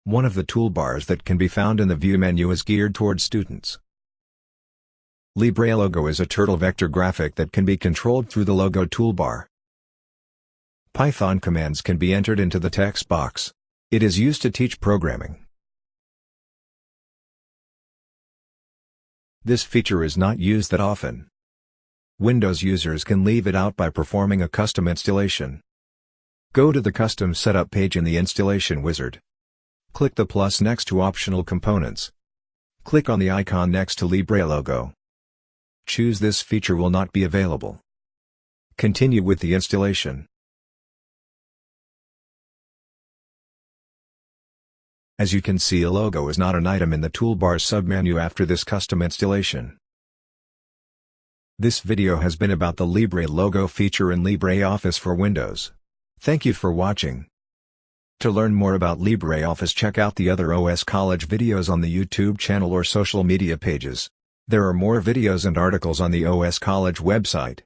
One of the toolbars that can be found in the View menu is geared towards students. LibreLogo is a turtle vector graphic that can be controlled through the Logo toolbar. Python commands can be entered into the text box. It is used to teach programming. This feature is not used that often. Windows users can leave it out by performing a custom installation. Go to the Custom Setup page in the installation wizard. Click the plus next to Optional Components. Click on the icon next to LibreLogo. Choose This feature will not be available. Continue with the installation. As you can see, a logo is not an item in the toolbar submenu after this custom installation. This video has been about the LibreLogo feature in LibreOffice for Windows. Thank you for watching. To learn more about LibreOffice, check out the other OS College videos on the YouTube channel or social media pages. There are more videos and articles on the OS College website.